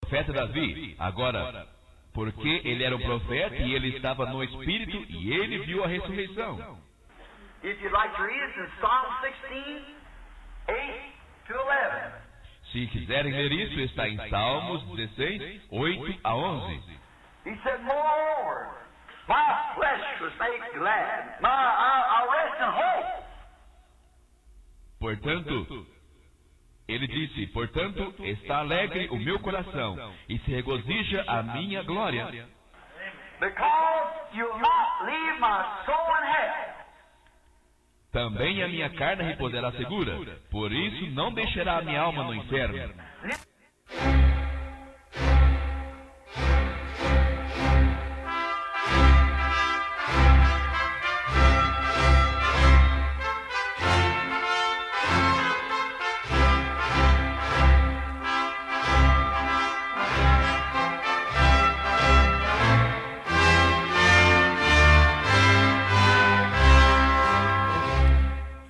profeta Davi. Agora, porque ele era um profeta e ele estava no Espírito e ele viu a ressurreição. If you'd like to read it, in Psalm 16, 8 to 11. Se quiserem ler isso, está em Salmos 16, 8 a 11. He said, moreover, my flesh was made glad. I rest in hope. Portanto, ele disse, portanto, está alegre o meu coração e se regozija a minha glória. Because you'll not leave my soul in hell. Também a minha carne repousará segura, por isso não deixará a minha alma no inferno.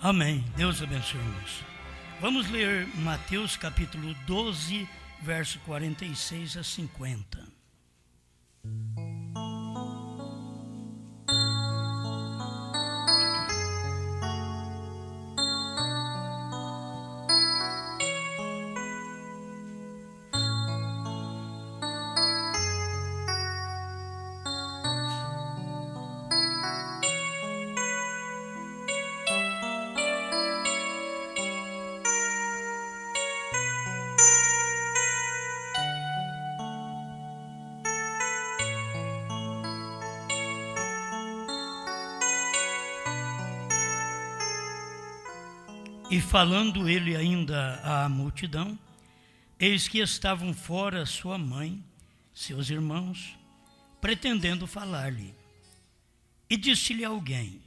Amém. Deus abençoe, irmãos. Vamos ler Mateus capítulo 12, verso 46 a 50. E falando ele ainda à multidão, eis que estavam fora sua mãe, seus irmãos, pretendendo falar-lhe. E disse-lhe alguém,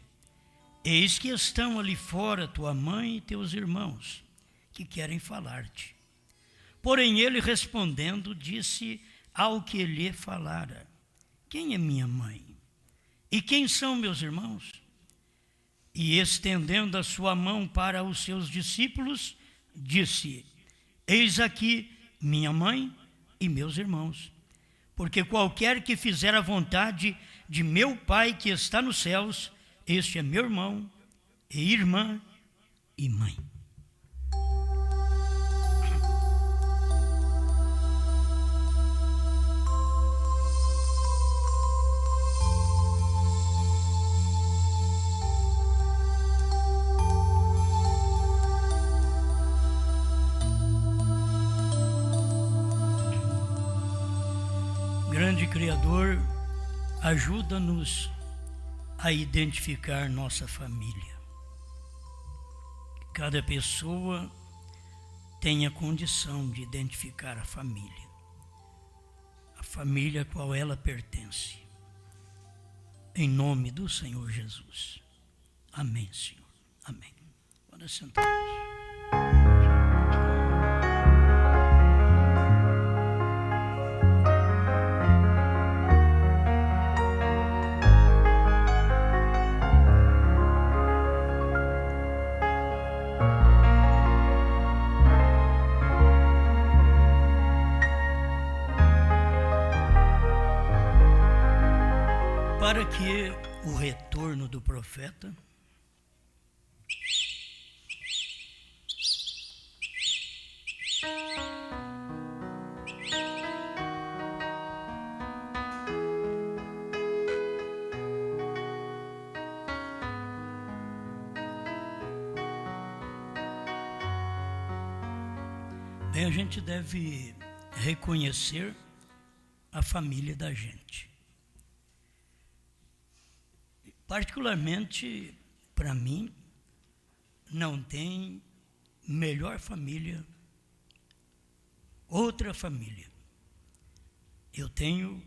eis que estão ali fora tua mãe e teus irmãos, que querem falar-te. Porém ele respondendo, disse ao que lhe falara, quem é minha mãe? E quem são meus irmãos? E estendendo a sua mão para os seus discípulos, disse, eis aqui minha mãe e meus irmãos. Porque qualquer que fizer a vontade de meu Pai que está nos céus, este é meu irmão e irmã e mãe. Grande Criador, ajuda-nos a identificar nossa família. Cada pessoa tenha condição de identificar a família a qual ela pertence. Em nome do Senhor Jesus. Amém, Senhor. Amém. Pode sentar. Para que o retorno do profeta bem, a gente deve reconhecer a família da gente. Particularmente, para mim, não tem melhor família, outra família. Eu tenho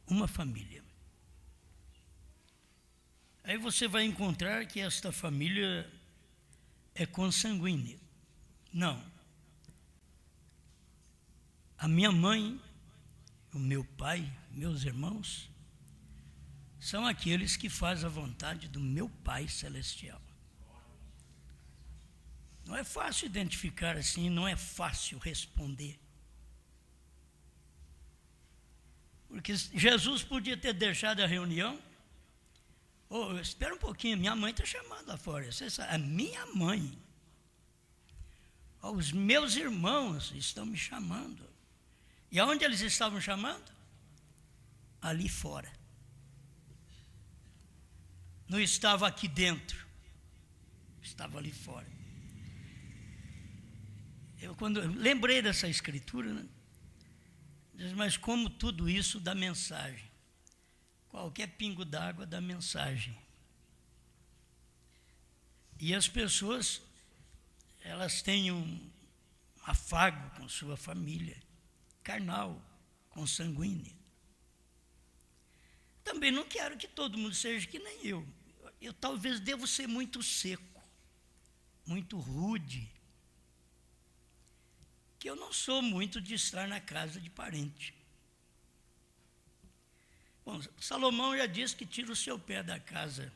uma família. Aí você vai encontrar que esta família é consanguínea. Não. A minha mãe, o meu pai, meus irmãos, são aqueles que fazem a vontade do meu Pai Celestial. Não é fácil identificar assim, não é fácil responder. Porque Jesus podia ter deixado a reunião. Oh, espera um pouquinho, minha mãe está chamando lá fora. Você sabe, a minha mãe. Oh, os meus irmãos estão me chamando. E aonde eles estavam chamando? Ali fora. Não estava aqui dentro. Estava ali fora. Quando eu lembrei dessa escritura, né? Mas como tudo isso dá mensagem. Qualquer pingo d'água dá mensagem. E as pessoas, elas têm um afago com sua família, carnal, consanguínea. Também não quero que todo mundo seja que nem eu. Eu talvez devo ser muito seco, muito rude, que eu não sou muito de estar na casa de parente. Bom, Salomão já disse que tira o seu pé da casa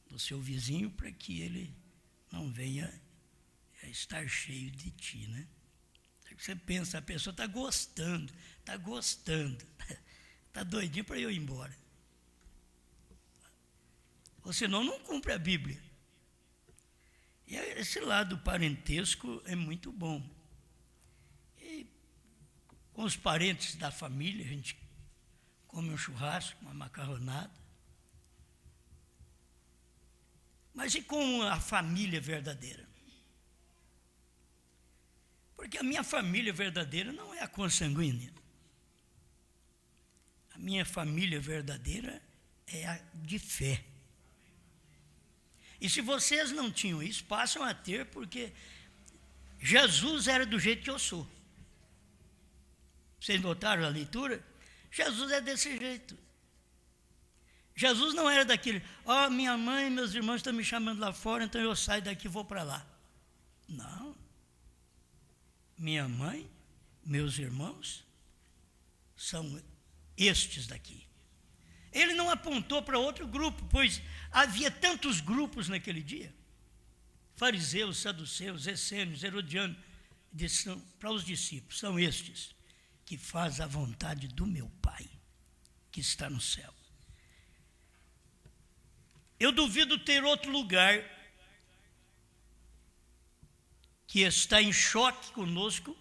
do seu vizinho para que ele não venha a estar cheio de ti, né? Você pensa, a pessoa está gostando, está doidinho para eu ir embora. Ou senão não cumpre a Bíblia. E esse lado parentesco é muito bom. E com os parentes da família, a gente come um churrasco, uma macarronada. Mas e com a família verdadeira? Porque a minha família verdadeira não é a consanguínea. A minha família verdadeira é a de fé. E se vocês não tinham isso, passam a ter, porque Jesus era do jeito que eu sou. Vocês notaram a leitura? Jesus é desse jeito. Jesus não era daquele, minha mãe e meus irmãos estão me chamando lá fora, então eu saio daqui e vou para lá. Não. Minha mãe, meus irmãos, são estes daqui. Ele não apontou para outro grupo, pois havia tantos grupos naquele dia. Fariseus, saduceus, essênios, herodianos, para os discípulos, são estes que fazem a vontade do meu Pai, que está no céu. Eu duvido ter outro lugar que está em choque conosco,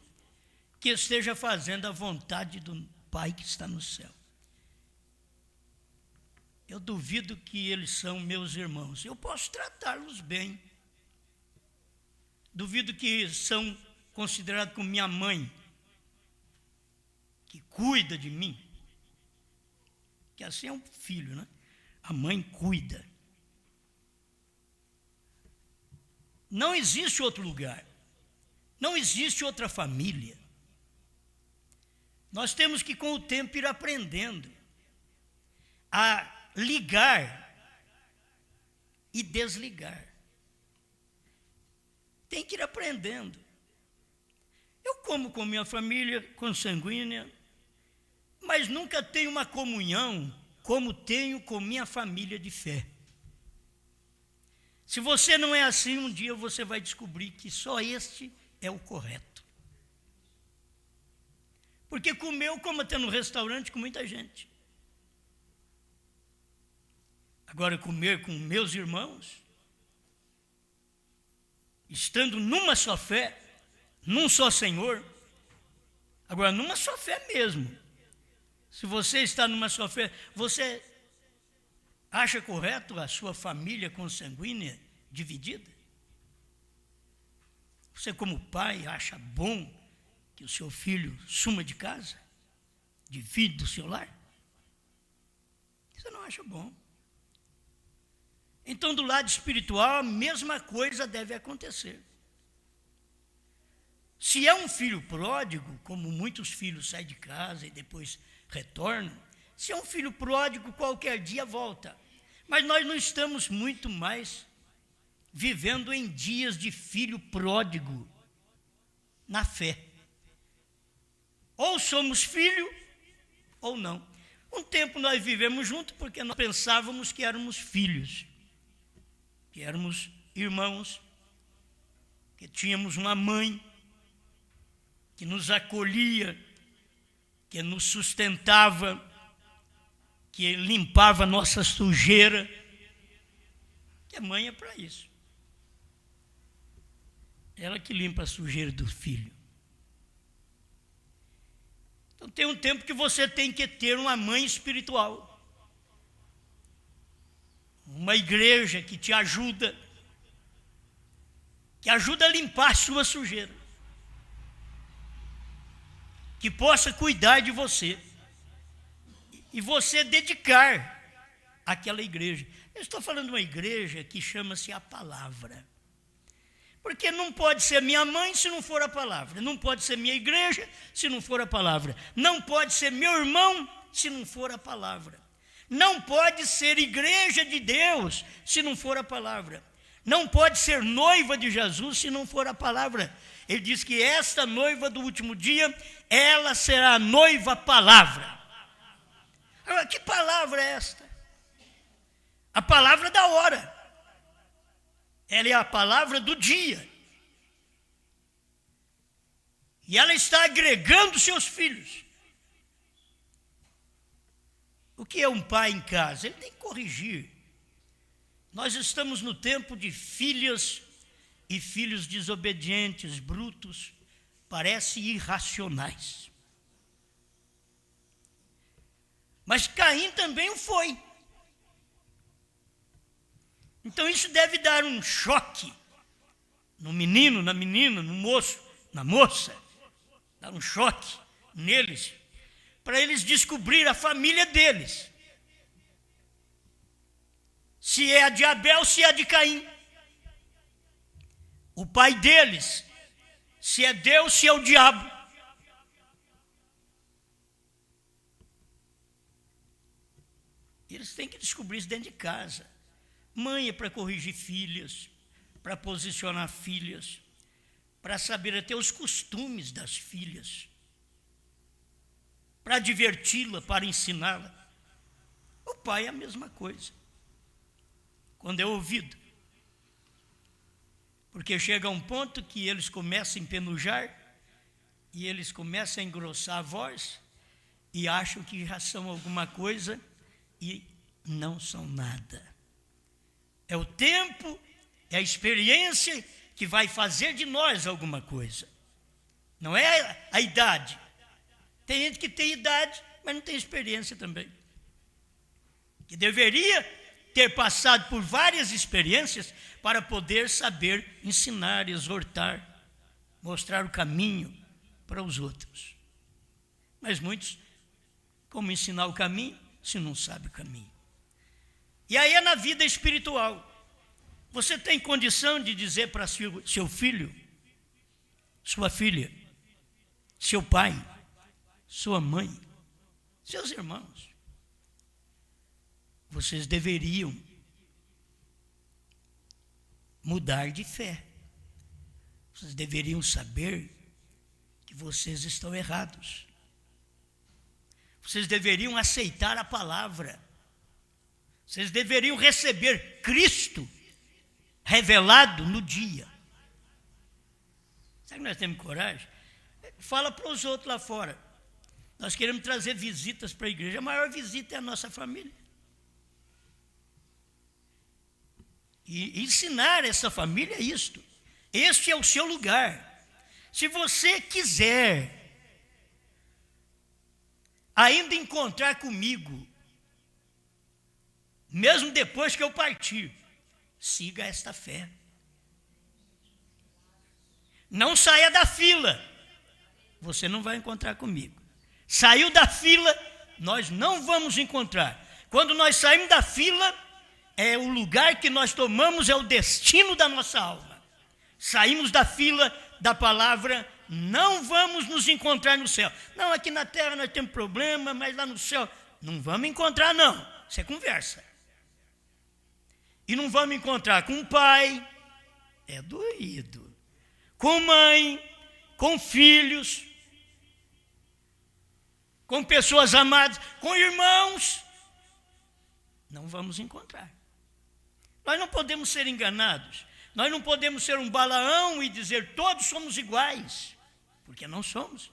que esteja fazendo a vontade do Pai que está no céu. Eu duvido que eles são meus irmãos. Eu posso tratá-los bem. Duvido que são considerados como minha mãe, que cuida de mim. Que assim é um filho, né? A mãe cuida. Não existe outro lugar. Não existe outra família. Nós temos que, com o tempo, ir aprendendo a ligar e desligar. Tem que ir aprendendo. Eu como com minha família consanguínea, mas nunca tenho uma comunhão como tenho com minha família de fé. Se você não é assim, um dia você vai descobrir que só este é o correto. Porque comer, como até no restaurante com muita gente. Agora, comer com meus irmãos, estando numa só fé, num só Senhor, agora numa só fé mesmo. Se você está numa só fé, você acha correto a sua família consanguínea dividida? Você, como pai, acha bom que o seu filho suma de casa? Divide do seu lar? Você não acha bom. Então, do lado espiritual, a mesma coisa deve acontecer. Se é um filho pródigo, como muitos filhos saem de casa e depois retornam, se é um filho pródigo, qualquer dia volta. Mas nós não estamos muito mais vivendo em dias de filho pródigo na fé. Ou somos filho, ou não. Um tempo nós vivemos juntos porque nós pensávamos que éramos filhos, que éramos irmãos, que tínhamos uma mãe que nos acolhia, que nos sustentava, que limpava a nossa sujeira, que a mãe é para isso. Ela que limpa a sujeira do filho. Então tem um tempo que você tem que ter uma mãe espiritual. Uma igreja que te ajuda, que ajuda a limpar a sua sujeira. Que possa cuidar de você. E você dedicar àquela igreja. Eu estou falando de uma igreja que chama-se a palavra. Porque não pode ser minha mãe se não for a palavra. Não pode ser minha igreja se não for a palavra. Não pode ser meu irmão se não for a palavra. Não pode ser igreja de Deus se não for a palavra. Não pode ser noiva de Jesus se não for a palavra. Ele diz que esta noiva do último dia, ela será a noiva palavra. Agora, que palavra é esta? A palavra da hora. Ela é a palavra do dia. E ela está agregando seus filhos. O que é um pai em casa? Ele tem que corrigir. Nós estamos no tempo de filhas e filhos desobedientes, brutos, parecem irracionais. Mas Caim também o foi. Então isso deve dar um choque no menino, na menina, no moço, na moça. Dar um choque neles, para eles descobrir a família deles. Se é a de Abel, se é a de Caim. O pai deles, se é Deus, se é o diabo. Eles têm que descobrir isso dentro de casa. Mãe é para corrigir filhas, para posicionar filhas, para saber até os costumes das filhas, para diverti-la, para ensiná-la. O pai é a mesma coisa, quando é ouvido. Porque chega a um ponto que eles começam a empenujar, e eles começam a engrossar a voz, e acham que já são alguma coisa, e não são nada. É o tempo, é a experiência que vai fazer de nós alguma coisa. Não é a idade. Tem gente que tem idade, mas não tem experiência também. Que deveria ter passado por várias experiências para poder saber ensinar, exortar, mostrar o caminho para os outros. Mas muitos, como ensinar o caminho, se não sabe o caminho? E aí é na vida espiritual. Você tem condição de dizer para seu filho, sua filha, seu pai, sua mãe, seus irmãos, vocês deveriam mudar de fé. Vocês deveriam saber que vocês estão errados. Vocês deveriam aceitar a palavra. Vocês deveriam receber Cristo revelado no dia. Será que nós temos coragem? Fala para os outros lá fora. Nós queremos trazer visitas para a igreja. A maior visita é a nossa família. E ensinar essa família isto. Este é o seu lugar. Se você quiser ainda encontrar comigo, mesmo depois que eu partir, siga esta fé. Não saia da fila. Você não vai encontrar comigo. Saiu da fila, nós não vamos encontrar. Quando nós saímos da fila, é o lugar que nós tomamos, é o destino da nossa alma. Saímos da fila da palavra, não vamos nos encontrar no céu. Não, aqui na terra nós temos problema, mas lá no céu, não vamos encontrar não. Isso é conversa. E não vamos encontrar com pai, é doído. Com mãe, com filhos, com pessoas amadas, com irmãos, não vamos encontrar. Nós não podemos ser enganados. Nós não podemos ser um Balaão e dizer todos somos iguais, porque não somos.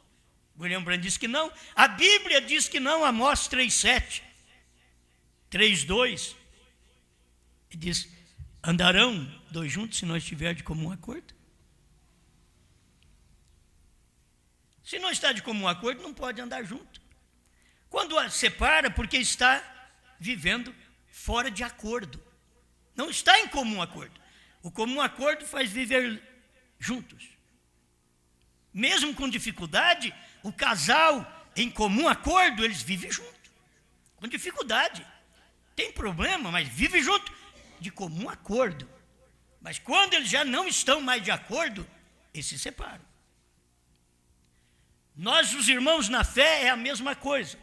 William Branham diz que não. A Bíblia diz que não. Amós 3:7, 3:2. Diz: andarão dois juntos se não estiver de comum acordo? Se não está de comum acordo, não pode andar junto. Quando a separa, porque está vivendo fora de acordo. Não está em comum acordo. O comum acordo faz viver juntos. Mesmo com dificuldade, o casal em comum acordo, eles vivem junto. Com dificuldade. Tem problema, mas vive junto de comum acordo. Mas quando eles já não estão mais de acordo, eles se separam. Nós, os irmãos na fé, é a mesma coisa.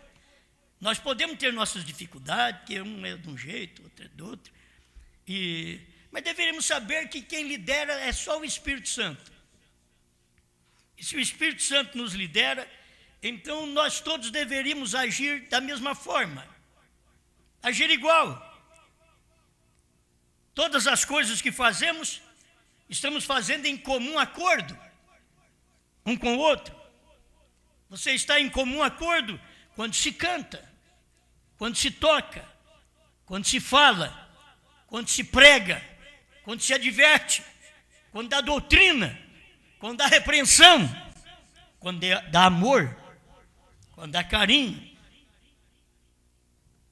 Nós podemos ter nossas dificuldades, que um é de um jeito, outro é do outro. Mas deveríamos saber que quem lidera é só o Espírito Santo. E se o Espírito Santo nos lidera, então nós todos deveríamos agir da mesma forma. Agir igual. Todas as coisas que fazemos, estamos fazendo em comum acordo, um com o outro. Você está em comum acordo quando se canta, quando se toca, quando se fala, quando se prega, quando se adverte, quando dá doutrina, quando dá repreensão, quando dá amor, quando dá carinho.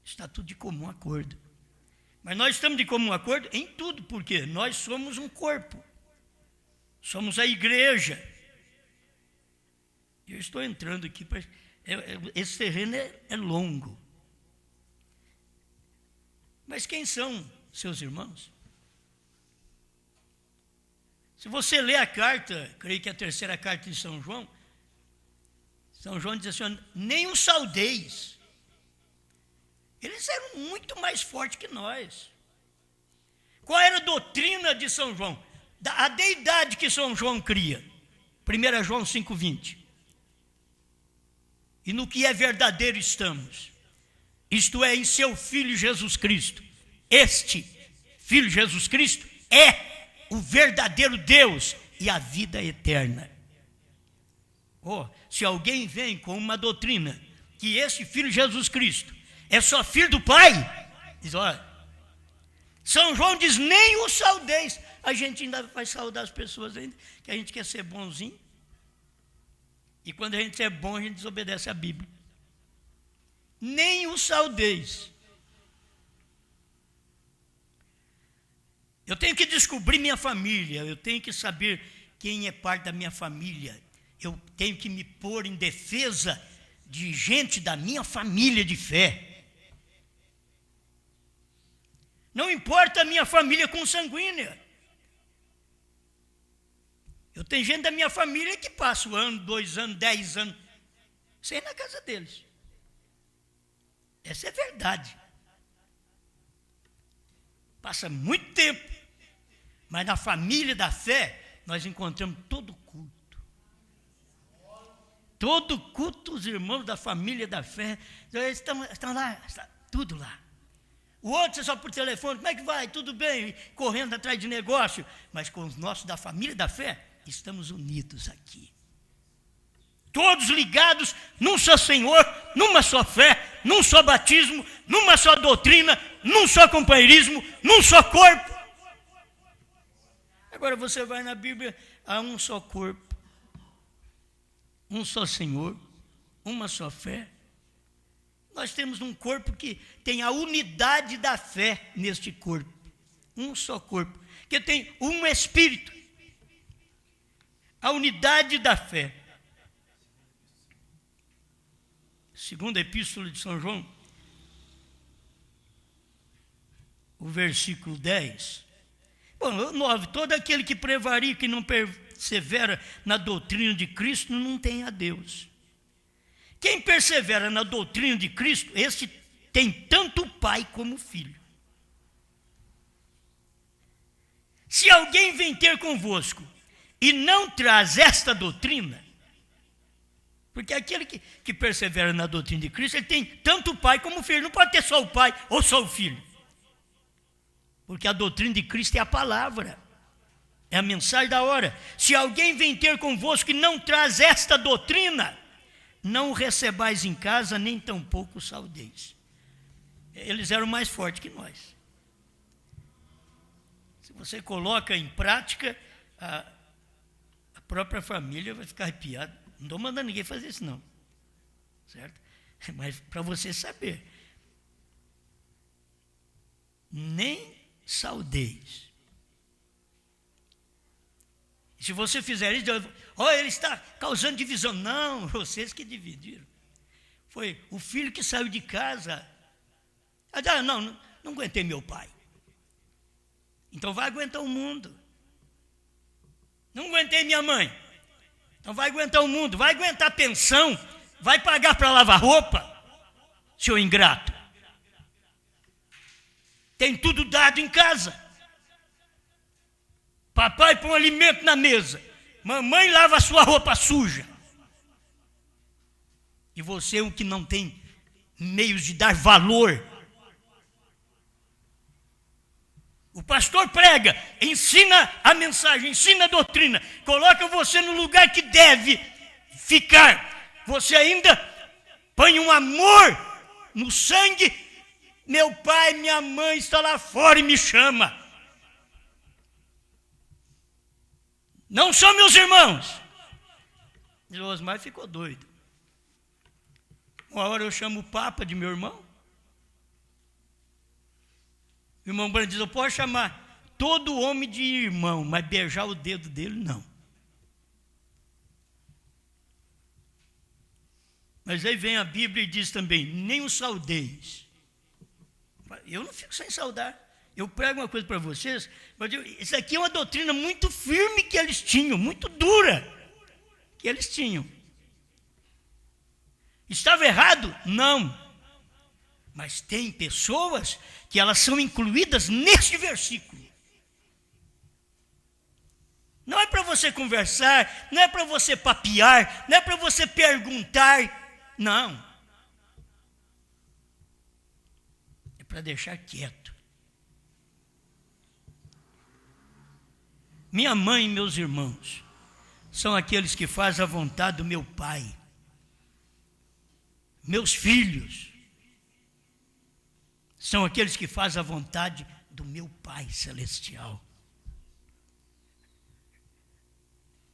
Está tudo de comum acordo. Mas nós estamos de comum acordo em tudo, porque nós somos um corpo. Somos a igreja. Eu estou entrando aqui, esse terreno é longo. Mas quem são seus irmãos? Se você ler a carta, creio que é a terceira carta de São João diz assim: nem os saudeis. Eles eram muito mais fortes que nós. Qual era a doutrina de São João? A deidade que São João cria. 1 João 5:20. E no que é verdadeiro estamos. Isto é, em seu Filho Jesus Cristo. Este Filho Jesus Cristo é o verdadeiro Deus e a vida eterna. Se alguém vem com uma doutrina que esse Filho Jesus Cristo é só filho do Pai, diz: olha, São João diz: nem os saudeis. A gente ainda vai saudar as pessoas ainda, que a gente quer ser bonzinho. E quando a gente é bom, a gente desobedece a Bíblia. Nem os saudeis. Eu tenho que descobrir minha família, eu tenho que saber quem é parte da minha família. Eu tenho que me pôr em defesa de gente da minha família de fé. Não importa a minha família consanguínea. Eu tenho gente da minha família que passa 1 ano, 2 anos, 10 anos, sem ir na casa deles. Essa é verdade. Passa muito tempo. Mas na família da fé, nós encontramos todo culto. Todo culto, os irmãos da família da fé, estão lá, está tudo lá. O outro é só por telefone: como é que vai? Tudo bem? Correndo atrás de negócio. Mas com os nossos da família da fé, estamos unidos aqui. Todos ligados num só Senhor, numa só fé, num só batismo, numa só doutrina, num só companheirismo, num só corpo. Agora você vai na Bíblia, há um só corpo, um só Senhor, uma só fé. Nós temos um corpo que tem a unidade da fé neste corpo. Um só corpo, que tem um Espírito. A unidade da fé. Segunda Epístola de São João, o versículo 10. Bom, 9. Todo aquele que prevarica e não persevera na doutrina de Cristo não tem a Deus. Quem persevera na doutrina de Cristo, esse tem tanto o Pai como o Filho. Se alguém vem ter convosco e não traz esta doutrina, porque aquele que persevera na doutrina de Cristo, ele tem tanto o Pai como o Filho. Não pode ter só o Pai ou só o Filho. Porque a doutrina de Cristo é a palavra, é a mensagem da hora. Se alguém vem ter convosco e não traz esta doutrina, não o recebais em casa, nem tampouco o saudeis. Eles eram mais fortes que nós. Se você coloca em prática, a própria família vai ficar arrepiada. Não estou mandando ninguém fazer isso, não. Certo? Mas para você saber, nem saudeis. Se você fizer isso, ele está causando divisão. Não, vocês que dividiram. Foi o filho que saiu de casa. Não aguentei meu pai. Então vai aguentar o mundo. Não aguentei minha mãe. Então vai aguentar o mundo. Vai aguentar a pensão. Vai pagar para lavar roupa, seu ingrato. Tem tudo dado em casa. Papai põe alimento na mesa. Mamãe lava a sua roupa suja. E você é o que não tem meios de dar valor. O pastor prega, ensina a mensagem, ensina a doutrina, coloca você no lugar que deve ficar. Você ainda põe um amor no sangue. Meu pai, minha mãe está lá fora e me chama. Não são meus irmãos. E o Osmar ficou doido. Uma hora eu chamo o Papa de meu irmão. O irmão Branco diz, eu posso chamar todo homem de irmão, mas beijar o dedo dele, não. Mas aí vem a Bíblia e diz também, nem os saudeis. Eu não fico sem saudar. Eu prego uma coisa para vocês, mas isso aqui é uma doutrina muito firme que eles tinham, muito dura que eles tinham. Estava errado? Não. Mas tem pessoas que elas são incluídas neste versículo. Não é para você conversar, não é para você papear, não é para você perguntar, não. É para deixar quieto. Minha mãe e meus irmãos são aqueles que fazem a vontade do meu Pai. Meus filhos são aqueles que fazem a vontade do meu Pai Celestial.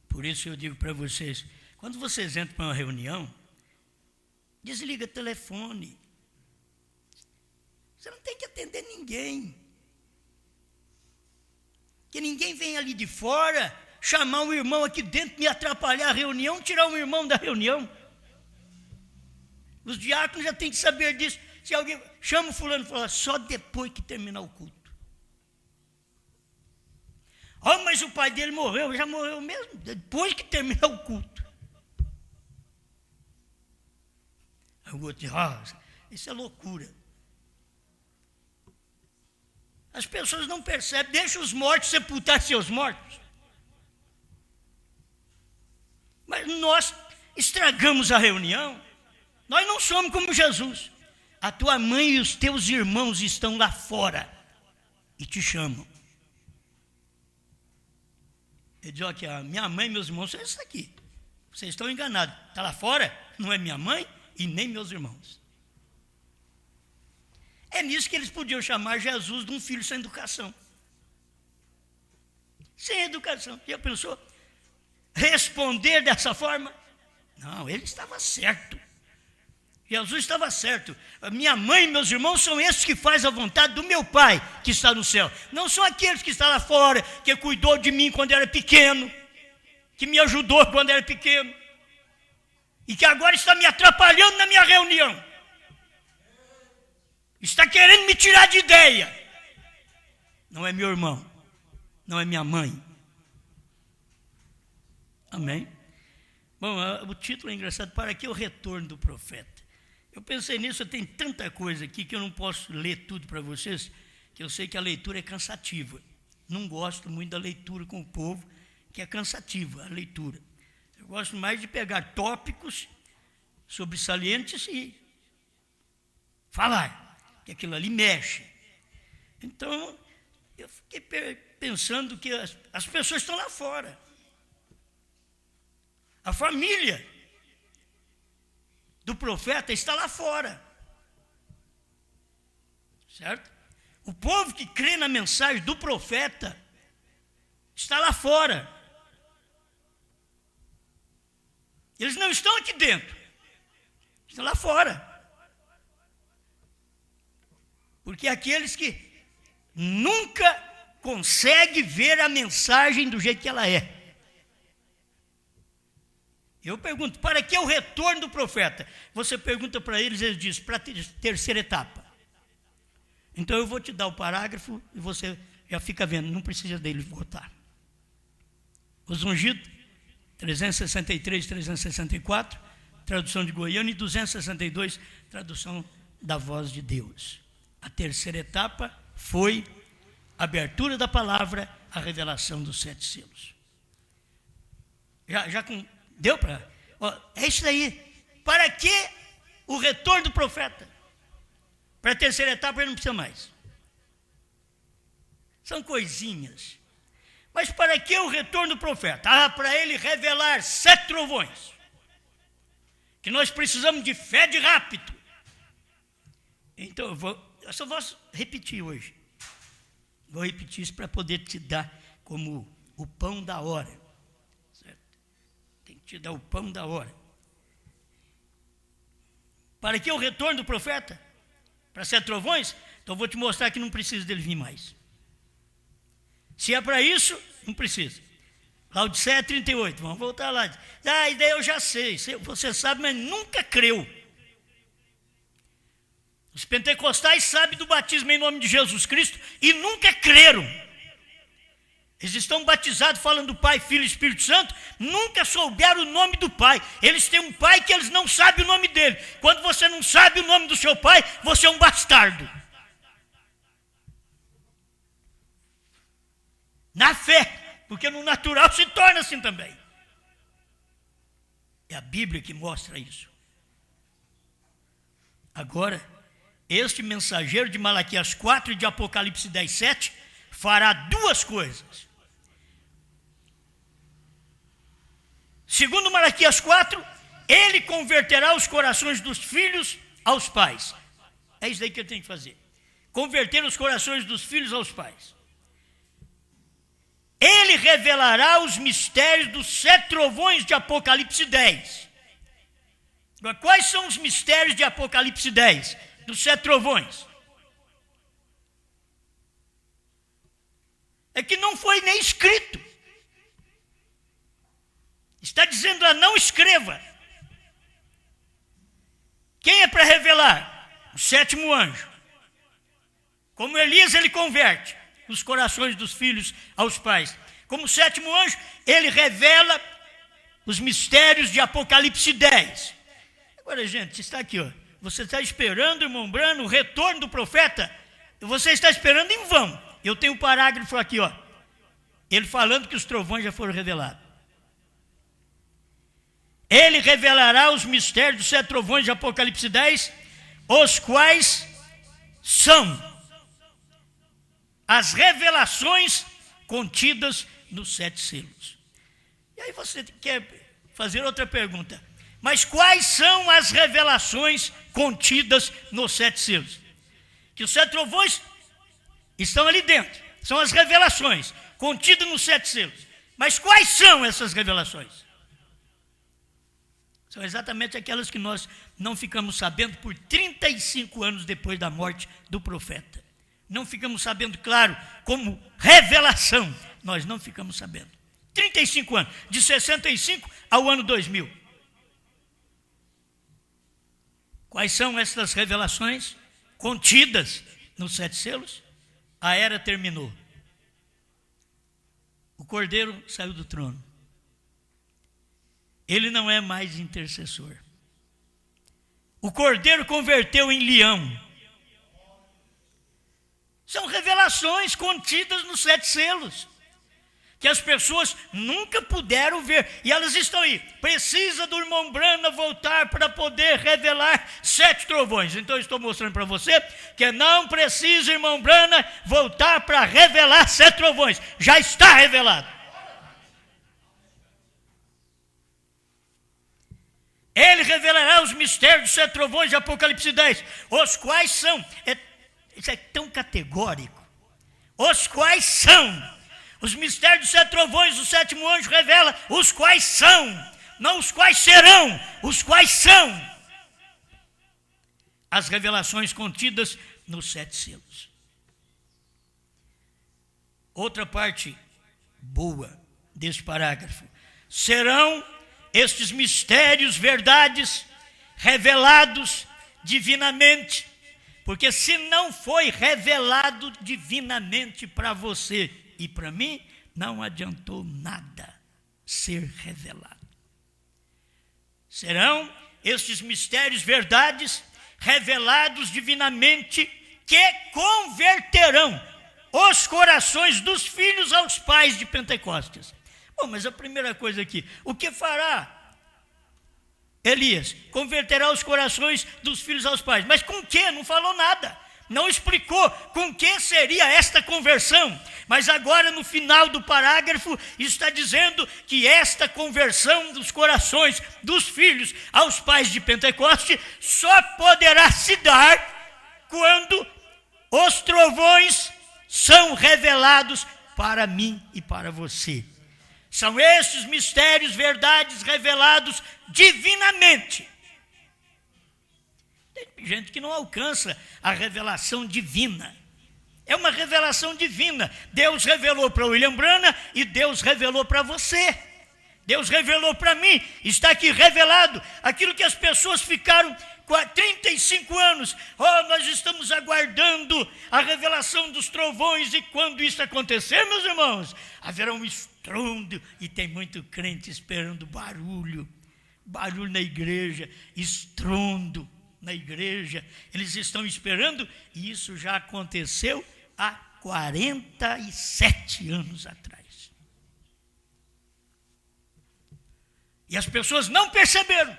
Por isso eu digo para vocês, quando vocês entram para uma reunião, desliga o telefone. Você não tem que atender ninguém. Que ninguém venha ali de fora, chamar um irmão aqui dentro, me atrapalhar a reunião, tirar um irmão da reunião. Os diáconos já têm que saber disso. Se alguém chama o fulano e fala, só depois que terminar o culto. Mas o pai dele morreu, já morreu mesmo, depois que terminar o culto. Aí o outro diz, isso é loucura. As pessoas não percebem, deixa os mortos sepultar seus mortos. Mas nós estragamos a reunião. Nós não somos como Jesus. A tua mãe e os teus irmãos estão lá fora e te chamam. Ele diz, que a minha mãe e meus irmãos são esses aqui. Vocês estão enganados. Está lá fora? Não é minha mãe e nem meus irmãos. É nisso que eles podiam chamar Jesus de um filho sem educação. Sem educação. Já pensou? Responder dessa forma? Não, ele estava certo. Jesus estava certo. Minha mãe e meus irmãos são esses que fazem a vontade do meu Pai que está no céu. Não são aqueles que estão lá fora, que cuidou de mim quando era pequeno, que me ajudou quando era pequeno, e que agora está me atrapalhando na minha reunião. Está querendo me tirar de ideia. Não é meu irmão, não é minha mãe. Amém? Bom, o título é engraçado, para que o retorno do profeta? Eu pensei nisso, tem tanta coisa aqui que eu não posso ler tudo para vocês, que eu sei que a leitura é cansativa. Não gosto muito da leitura com o povo, que é cansativa a leitura. Eu gosto mais de pegar tópicos sobressalentes e falar, que aquilo ali mexe. Então, eu fiquei pensando que as pessoas estão lá fora. A família do profeta está lá fora. Certo? O povo que crê na mensagem do profeta está lá fora. Eles não estão aqui dentro. Estão lá fora. Porque aqueles que nunca conseguem ver a mensagem do jeito que ela é. Eu pergunto, para que o retorno do profeta? Você pergunta para eles, eles dizem, para a terceira etapa. Então eu vou te dar o parágrafo e você já fica vendo, não precisa dele votar. Os ungidos, 363, 364, tradução de Goiânia, e 262, tradução da Voz de Deus. A terceira etapa foi a abertura da palavra, a revelação dos 7 selos. Deu para? É isso aí. Para que o retorno do profeta? Para a terceira etapa ele não precisa mais. São coisinhas. Mas para que o retorno do profeta? Para ele revelar 7 trovões. Que nós precisamos de fé de rápido. Então eu só vou repetir hoje. Vou repetir isso para poder te dar como o pão da hora. Tem que te dar o pão da hora. Para que o retorno do profeta? Para 7 trovões? Então eu vou te mostrar que não precisa dele vir mais. Se é para isso, não precisa. Laodiceia 38, vamos voltar lá. E daí eu já sei, você sabe, mas nunca creu. Os pentecostais sabem do batismo em nome de Jesus Cristo e nunca creram. Eles estão batizados falando do Pai, Filho e Espírito Santo, nunca souberam o nome do Pai. Eles têm um pai que eles não sabem o nome dele. Quando você não sabe o nome do seu pai, você é um bastardo. Na fé, porque no natural se torna assim também. É a Bíblia que mostra isso. Agora, este mensageiro de Malaquias 4 e de Apocalipse 10, 7, fará 2 coisas. Segundo Malaquias 4, ele converterá os corações dos filhos aos pais. É isso aí que ele tem que fazer. Converter os corações dos filhos aos pais. Ele revelará os mistérios dos 7 trovões de Apocalipse 10. Agora, quais são os mistérios de Apocalipse 10? Dos 7 trovões? É que não foi nem escrito. Está dizendo lá, não escreva. Quem é para revelar? O 7º anjo. Como Elias, ele converte os corações dos filhos aos pais. Como o 7º anjo, ele revela os mistérios de Apocalipse 10. Agora, gente, está aqui, ó. Você está esperando, irmão Brano, o retorno do profeta? Você está esperando em vão. Eu tenho um parágrafo aqui, ó. Ele falando que os trovões já foram revelados. Ele revelará os mistérios dos 7 trovões de Apocalipse 10, os quais são as revelações contidas nos 7 selos. E aí você quer fazer outra pergunta. Mas quais são as revelações contidas nos 7 selos? Que os 7 trovões estão ali dentro. São as revelações contidas nos 7 selos. Mas quais são essas revelações? São exatamente aquelas que nós não ficamos sabendo por 35 anos depois da morte do profeta. Não ficamos sabendo, claro, como revelação. Nós não ficamos sabendo. 35 anos, de 65 ao ano 2000. Quais são essas revelações contidas nos 7 selos? A era terminou. O Cordeiro saiu do trono. Ele não é mais intercessor. O Cordeiro converteu em leão. São revelações contidas nos 7 selos, que as pessoas nunca puderam ver, e elas estão aí. Precisa do irmão Brana voltar para poder revelar 7 trovões. Então eu estou mostrando para você que não precisa, irmão Brana, voltar para revelar 7 trovões. Já está revelado. Ele revelará os mistérios dos 7 trovões de Apocalipse 10, os quais são, isso é tão categórico, os quais são, os mistérios dos 7 trovões, o 7º anjo revela os quais são, não os quais serão, os quais são as revelações contidas nos 7 selos. Outra parte boa deste parágrafo: serão estes mistérios, verdades, revelados divinamente, porque se não foi revelado divinamente para você e para mim, não adiantou nada ser revelado. Serão estes mistérios, verdades, revelados divinamente, que converterão os corações dos filhos aos pais de Pentecostes. Bom, mas a primeira coisa aqui, o que fará Elias? Converterá os corações dos filhos aos pais. Mas com que? Não falou nada. Não explicou com que seria esta conversão. Mas agora no final do parágrafo está dizendo que esta conversão dos corações dos filhos aos pais de Pentecoste só poderá se dar quando os trovões são revelados para mim e para você. São esses mistérios, verdades revelados divinamente. Tem gente que não alcança a revelação divina. É uma revelação divina. Deus revelou para William Branham e Deus revelou para você. Deus revelou para mim. Está aqui revelado aquilo que as pessoas ficaram 35 anos. Oh, nós estamos aguardando a revelação dos trovões, e quando isso acontecer, meus irmãos, haverá um estrondo, e tem muito crente esperando barulho na igreja, estrondo na igreja. Eles estão esperando, e isso já aconteceu há 47 anos atrás. E as pessoas não perceberam,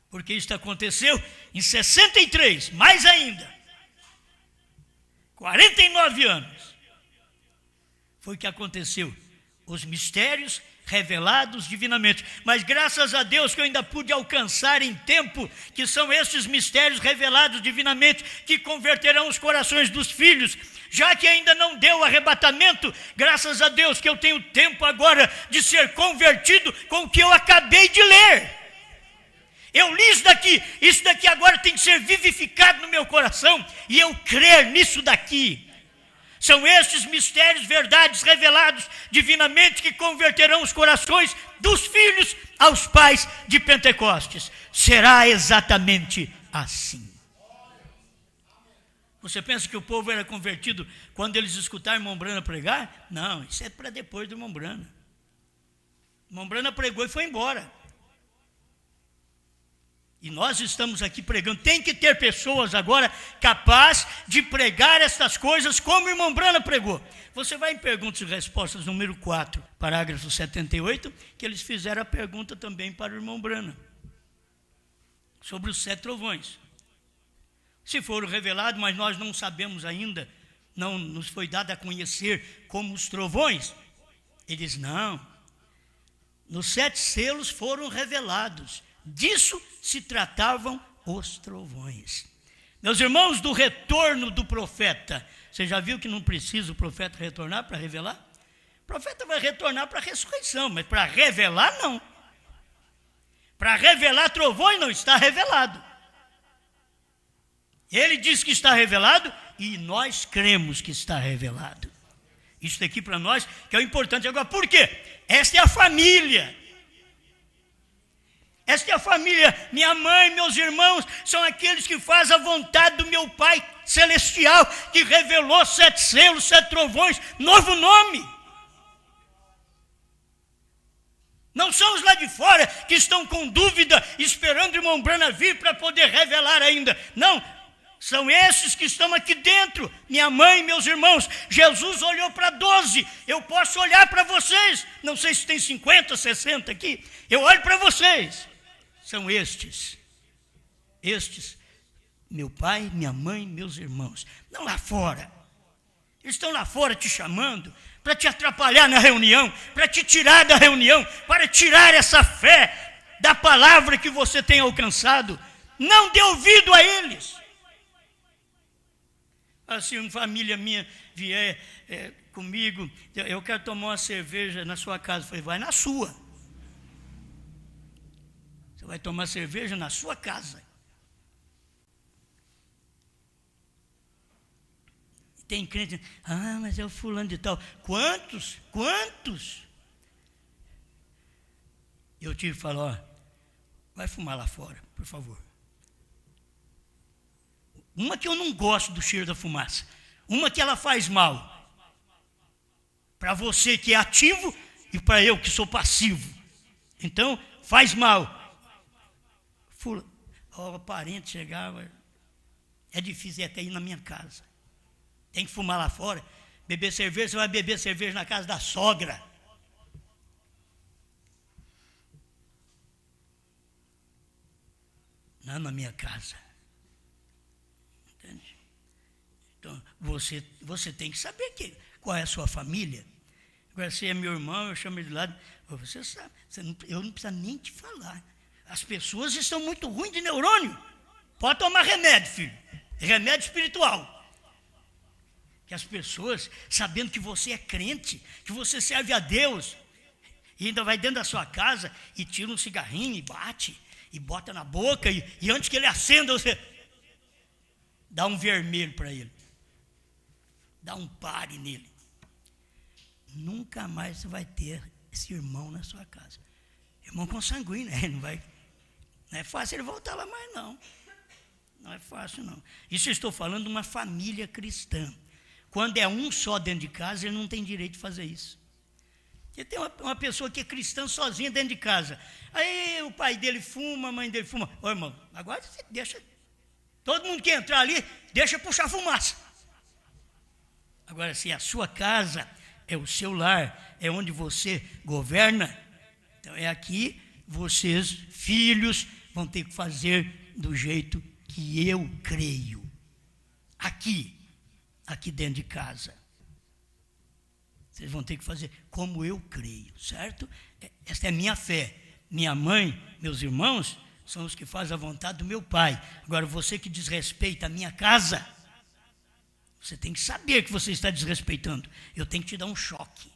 porque isso aconteceu em 63, mais ainda, 49 anos, foi que aconteceu os mistérios revelados divinamente. Mas graças a Deus que eu ainda pude alcançar em tempo, que são estes mistérios revelados divinamente, que converterão os corações dos filhos, já que ainda não deu o arrebatamento. Graças a Deus que eu tenho tempo agora de ser convertido com o que eu acabei de ler. Eu li isso daqui agora tem que ser vivificado no meu coração, e eu crer nisso daqui. São estes mistérios, verdades revelados divinamente, que converterão os corações dos filhos aos pais de Pentecostes. Será exatamente assim. Você pensa que o povo era convertido quando eles escutaram irmão Branham pregar? Não, isso é para depois do irmão Branham. Irmão Branham pregou e foi embora. E nós estamos aqui pregando. Tem que ter pessoas agora capazes de pregar estas coisas como o irmão Branham pregou. Você vai em perguntas e respostas número 4, parágrafo 78, que eles fizeram a pergunta também para o irmão Branham, sobre os 7 trovões. Se foram revelados, mas nós não sabemos ainda, não nos foi dado a conhecer como os trovões. Eles não. Nos 7 selos foram revelados. Disso se tratavam os trovões. Meus irmãos, do retorno do profeta, você já viu que não precisa o profeta retornar para revelar? O profeta vai retornar para a ressurreição, mas para revelar não. Para revelar trovões não está revelado. Ele diz que está revelado e nós cremos que está revelado. Isso daqui para nós que é o importante. Agora, por quê? Esta é a família. Esta é a família. Minha mãe, meus irmãos, são aqueles que fazem a vontade do meu Pai Celestial, que revelou 7 selos, 7 trovões, novo nome. Não são os lá de fora que estão com dúvida, esperando o irmão Branham vir para poder revelar ainda. Não, são esses que estão aqui dentro. Minha mãe, meus irmãos, Jesus olhou para 12, eu posso olhar para vocês. Não sei se tem 50, 60 aqui, eu olho para vocês. São estes, meu pai, minha mãe, meus irmãos, não lá fora. Eles estão lá fora te chamando para te atrapalhar na reunião, para te tirar da reunião, para tirar essa fé da palavra que você tem alcançado. Não dê ouvido a eles. Assim, uma família minha vier comigo, eu quero tomar uma cerveja na sua casa. Eu falei, vai na sua. Você vai tomar cerveja na sua casa. Tem crente, mas é o fulano de tal. Quantos? Eu tive que falar, vai fumar lá fora, por favor. Uma que eu não gosto do cheiro da fumaça. Uma que ela faz mal. Para você que é ativo e para eu que sou passivo. Então, faz mal. O parente chegava, é difícil até ir na minha casa. Tem que fumar lá fora. Beber cerveja, você vai beber cerveja na casa da sogra. Não na minha casa. Entende? Então, você tem que saber qual é a sua família. Agora, se é meu irmão, eu chamo ele de lado. Você sabe, eu não preciso nem te falar. As pessoas estão muito ruins de neurônio. Pode tomar remédio, filho. Remédio espiritual. Que as pessoas, sabendo que você é crente, que você serve a Deus, e ainda vai dentro da sua casa e tira um cigarrinho e bate, e bota na boca, e antes que ele acenda, você dá um vermelho para ele. Dá um pare nele. Nunca mais você vai ter esse irmão na sua casa. Irmão consanguíneo, né? Não é fácil ele voltar lá mais, não. Não é fácil, não. Isso eu estou falando de uma família cristã. Quando é um só dentro de casa, ele não tem direito de fazer isso. Porque tem uma pessoa que é cristã sozinha dentro de casa. Aí o pai dele fuma, a mãe dele fuma. Ô irmão, agora você deixa. Todo mundo que entrar ali, deixa puxar fumaça. Agora, se a sua casa é o seu lar, é onde você governa, então é aqui, vocês, filhos, vão ter que fazer do jeito que eu creio. Aqui dentro de casa. Vocês vão ter que fazer como eu creio, certo? Esta é a minha fé. Minha mãe, meus irmãos, são os que fazem a vontade do meu pai. Agora, você que desrespeita a minha casa, você tem que saber que você está desrespeitando. Eu tenho que te dar um choque.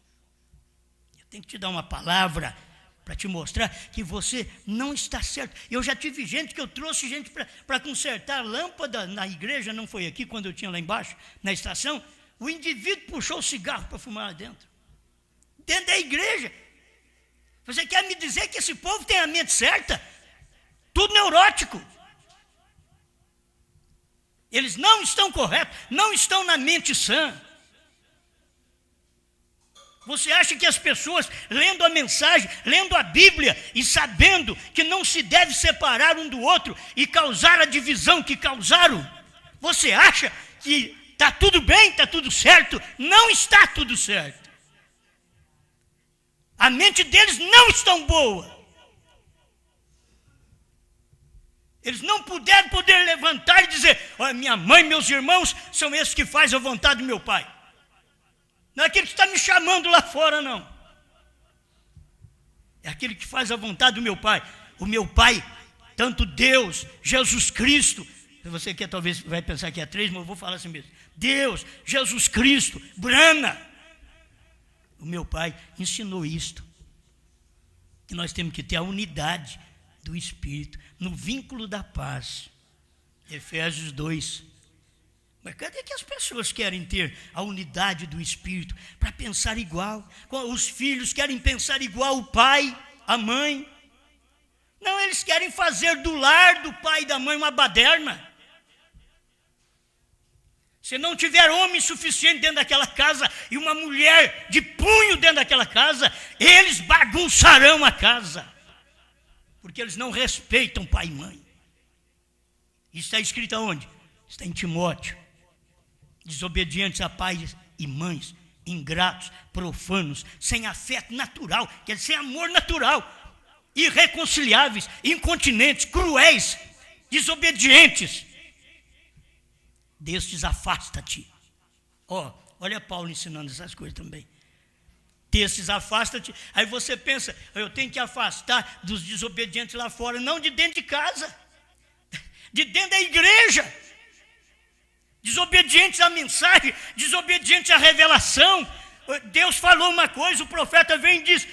Eu tenho que te dar uma palavra para te mostrar que você não está certo. Eu já tive gente que eu trouxe gente para consertar lâmpada na igreja, não foi aqui quando eu tinha lá embaixo, na estação. O indivíduo puxou o cigarro para fumar lá dentro. Dentro da igreja. Você quer me dizer que esse povo tem a mente certa? Tudo neurótico. Eles não estão corretos, não estão na mente sã. Você acha que as pessoas, lendo a mensagem, lendo a Bíblia e sabendo que não se deve separar um do outro e causar a divisão que causaram, você acha que está tudo bem, está tudo certo? Não está tudo certo. A mente deles não está boa. Eles não poder levantar e dizer, olha, minha mãe, meus irmãos, são esses que fazem a vontade do meu pai. Não é aquele que está me chamando lá fora, não. É aquele que faz a vontade do meu pai. O meu pai, tanto Deus, Jesus Cristo, você que talvez vai pensar que é três, mas eu vou falar assim mesmo. Deus, Jesus Cristo, Brana. O meu pai ensinou isto. Que nós temos que ter a unidade do Espírito, no vínculo da paz. Efésios 2. Mas cadê que as pessoas querem ter a unidade do Espírito para pensar igual? Os filhos querem pensar igual o pai, a mãe. Não, eles querem fazer do lar do pai e da mãe uma baderna. Se não tiver homem suficiente dentro daquela casa e uma mulher de punho dentro daquela casa, eles bagunçarão a casa. Porque eles não respeitam pai e mãe. Isso está escrito aonde? Está em Timóteo. Desobedientes a pais e mães, ingratos, profanos, sem afeto natural, quer dizer, sem amor natural, irreconciliáveis, incontinentes, cruéis, desobedientes. Destes afasta-te. Olha Paulo ensinando essas coisas também. Desses afasta-te. Aí você pensa, eu tenho que afastar dos desobedientes lá fora. Não de dentro de casa, de dentro da igreja. Desobedientes à mensagem, desobedientes à revelação. Deus falou uma coisa, o profeta vem e diz,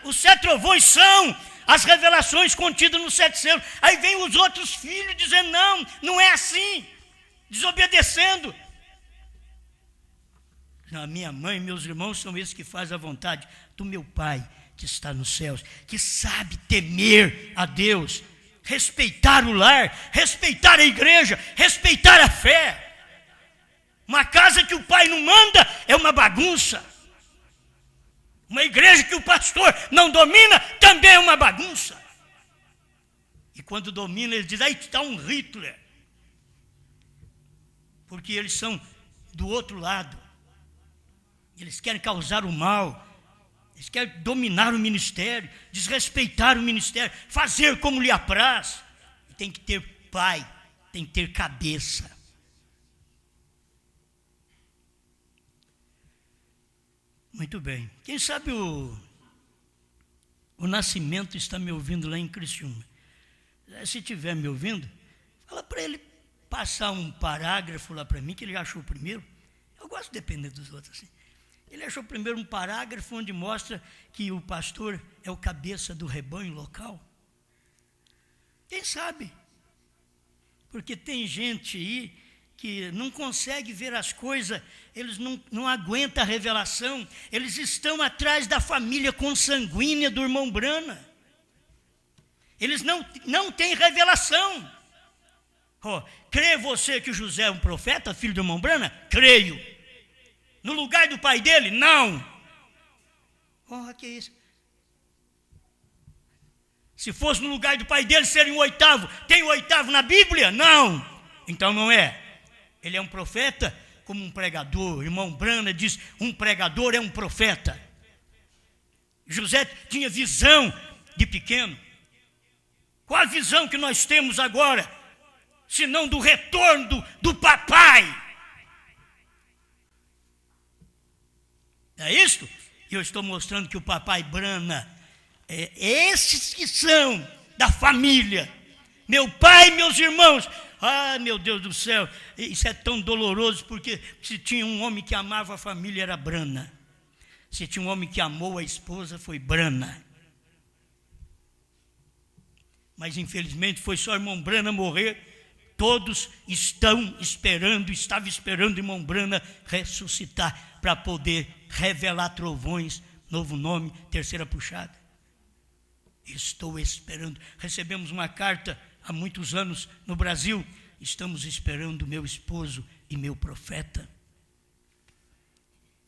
os 7 trovões são as revelações contidas nos 7 selos. Aí vem os outros filhos dizendo, não, não é assim, desobedecendo. A minha mãe e meus irmãos são esses que fazem a vontade do meu Pai que está nos céus, que sabe temer a Deus, respeitar o lar, respeitar a igreja, respeitar a fé. Uma casa que o pai não manda é uma bagunça. Uma igreja que o pastor não domina também é uma bagunça. E quando domina, ele diz, aí está um Hitler. Porque eles são do outro lado. Eles querem causar o mal. Eles querem dominar o ministério, desrespeitar o ministério, fazer como lhe apraz. Tem que ter pai, tem que ter cabeça. Muito bem. Quem sabe o Nascimento está me ouvindo lá em Criciúma. Se estiver me ouvindo, fala para ele passar um parágrafo lá para mim, que ele achou primeiro. Eu gosto de depender dos outros assim. Ele achou primeiro um parágrafo onde mostra que o pastor é o cabeça do rebanho local. Quem sabe? Porque tem gente aí que não consegue ver as coisas, eles não aguentam a revelação, eles estão atrás da família consanguínea do irmão Brana. Eles não têm revelação. Crê você que José é um profeta, filho do irmão Brana? Creio. No lugar do pai dele? Não. Que isso? Se fosse no lugar do pai dele, seria um 8º. Tem o 8º na Bíblia? Não. Então não é. Ele é um profeta como um pregador. Irmão Brana diz, um pregador é um profeta. José tinha visão de pequeno. Qual a visão que nós temos agora? Senão do retorno do papai. É isso? E eu estou mostrando que o papai Brana é esses que são da família. Meu pai e meus irmãos. Meu Deus do céu, isso é tão doloroso, porque se tinha um homem que amava a família, era Brana. Se tinha um homem que amou a esposa, foi Brana. Mas infelizmente foi só o irmão Brana morrer. Todos estavam esperando o irmão Brana ressuscitar para poder revelar trovões, novo nome, terceira puxada. Estou esperando. Recebemos uma carta há muitos anos no Brasil. Estamos esperando meu esposo e meu profeta.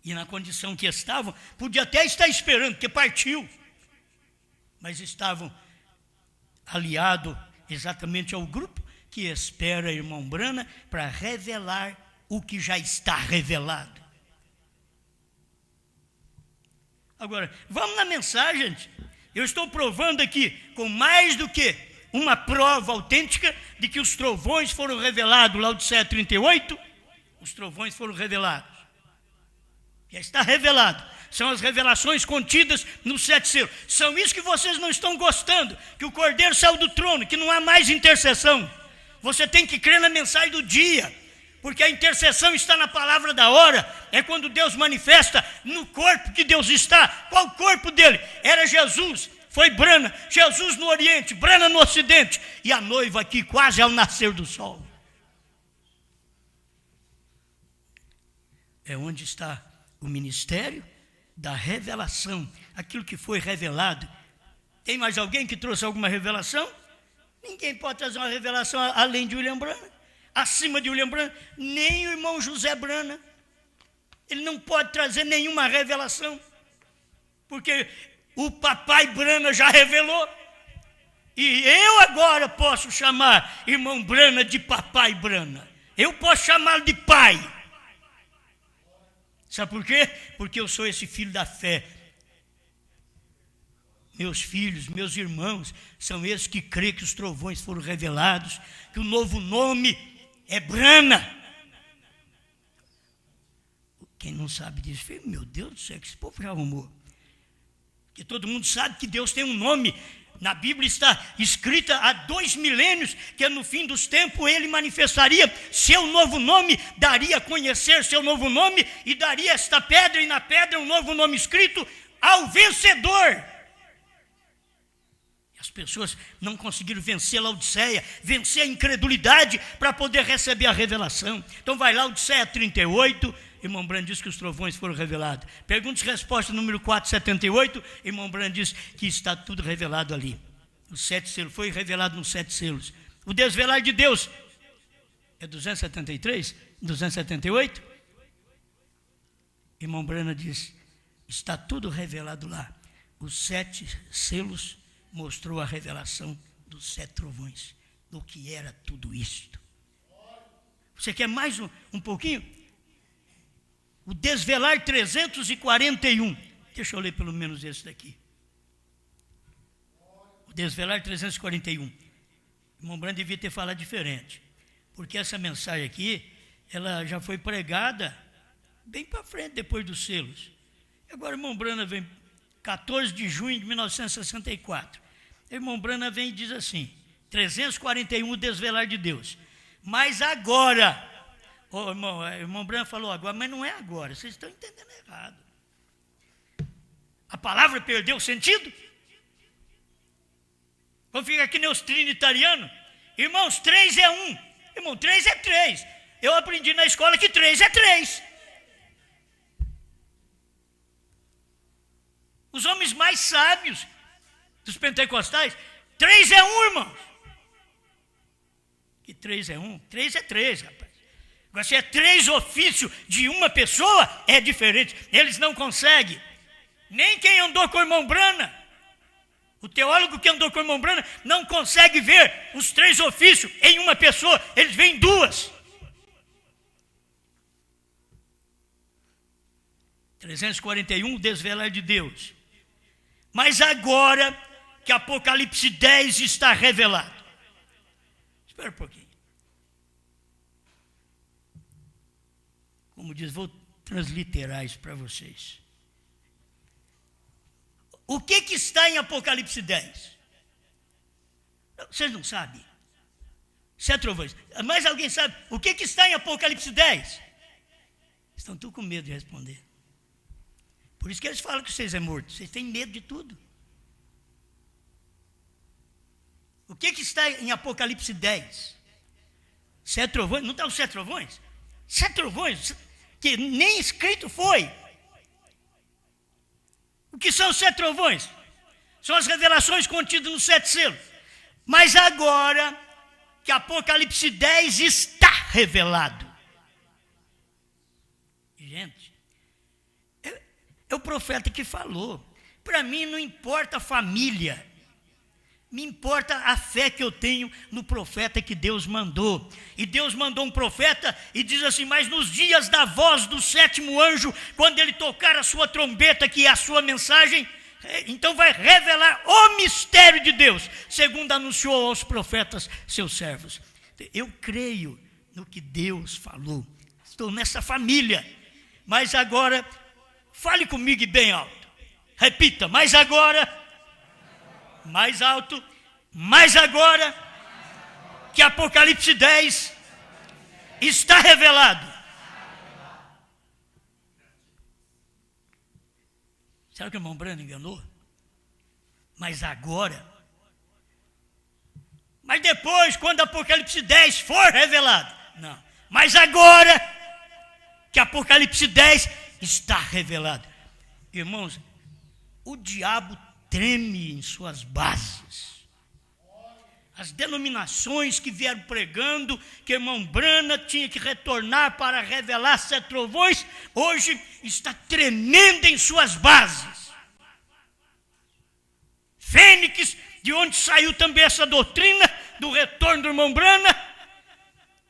E na condição que estavam, podia até estar esperando, porque partiu. Mas estavam aliados exatamente ao grupo que espera irmão Brana para revelar o que já está revelado. Agora, vamos na mensagem, gente. Eu estou provando aqui, com mais do que uma prova autêntica, de que os trovões foram revelados, Laodiceia 38, os trovões foram revelados. Já está revelado. São as revelações contidas nos 7 selos. São isso que vocês não estão gostando, que o Cordeiro saiu do trono, que não há mais intercessão. Você tem que crer na mensagem do dia, porque a intercessão está na palavra da hora. É quando Deus manifesta no corpo que Deus está. Qual o corpo dele? Era Jesus, foi Brana. Jesus no Oriente, Brana no Ocidente, e a noiva aqui quase ao nascer do sol. É onde está o ministério da revelação, aquilo que foi revelado. Tem mais alguém que trouxe alguma revelação? Ninguém pode trazer uma revelação além de William Brana, acima de William Brana, nem o irmão José Brana. Ele não pode trazer nenhuma revelação, porque o papai Brana já revelou, e eu agora posso chamar irmão Brana de papai Brana. Eu posso chamá-lo de pai. Sabe por quê? Porque eu sou esse filho da fé. Meus filhos, meus irmãos, são esses que creem que os trovões foram revelados, que o novo nome é Brana. Quem não sabe disso, meu Deus do céu, que esse povo já arrumou. Porque todo mundo sabe que Deus tem um nome. Na Bíblia está escrita há 2 milênios que no fim dos tempos ele manifestaria seu novo nome, daria a conhecer seu novo nome e daria esta pedra e na pedra um novo nome escrito ao vencedor. As pessoas não conseguiram vencer a Laodiceia, vencer a incredulidade para poder receber a revelação. Então vai lá, Laodiceia 38, irmão Branham diz que os trovões foram revelados. Perguntas e respostas número 478, irmão Branham diz que está tudo revelado ali. Os 7 selos, foi revelado nos 7 selos. O desvelar de Deus é 273, 278. Irmão Branham diz, está tudo revelado lá. Os 7 selos mostrou a revelação dos 7 trovões, do que era tudo isto. Você quer mais um pouquinho? O desvelar 341. Deixa eu ler pelo menos esse daqui. O desvelar 341. O irmão Branham devia ter falado diferente, porque essa mensagem aqui, ela já foi pregada bem para frente, depois dos selos. Agora o irmão Branham vem 14 de junho de 1964. O irmão Branham vem e diz assim, 341, o desvelar de Deus. Mas agora, o irmão Branham falou agora, mas não é agora, vocês estão entendendo errado. A palavra perdeu o sentido? Vamos ficar aqui nem os trinitarianos. Irmãos, 3 é 1. Irmão, 3 é 3. Eu aprendi na escola que 3 é 3. Os homens mais sábios dos pentecostais, 3 é 1, irmãos. Que 3 é 1? 3 é 3, rapaz. Agora, se é 3 ofícios de uma pessoa, é diferente. Eles não conseguem. Nem quem andou com o irmão Branham, o teólogo que andou com o irmão Branham, não consegue ver os 3 ofícios em uma pessoa. Eles veem 2. 341, o desvelar de Deus. Mas agora que Apocalipse 10 está revelado. Espera um pouquinho. Como diz, vou transliterar isso para vocês. O que está em Apocalipse 10? Vocês não sabem? 7 trovões. Mais alguém sabe? O que está em Apocalipse 10? Estão tudo com medo de responder. Por isso que eles falam que vocês é morto. Vocês têm medo de tudo. O que está em Apocalipse 10? 7 trovões. Não está os 7 trovões? 7 trovões, que nem escrito foi. O que são os 7 trovões? São as revelações contidas nos 7 selos. Mas agora que Apocalipse 10 está revelado. Gente, é o profeta que falou. Para mim não importa a família. Me importa a fé que eu tenho no profeta que Deus mandou. E Deus mandou um profeta e diz assim, mas nos dias da voz do 7º anjo, quando ele tocar a sua trombeta, que é a sua mensagem, então vai revelar o mistério de Deus, segundo anunciou aos profetas, seus servos. Eu creio no que Deus falou. Estou nessa família. Mas agora, fale comigo bem alto. Repita, mas agora... mais alto, mas agora que Apocalipse 10 está revelado. Será que o irmão Branham enganou? Mas agora, mas depois, quando Apocalipse 10 for revelado, não, mas agora que Apocalipse 10 está revelado. Irmãos, o diabo treme em suas bases. As denominações que vieram pregando que o irmão Branham tinha que retornar para revelar 7 trovões, hoje está tremendo em suas bases. Fênix, de onde saiu também essa doutrina do retorno do irmão Branham,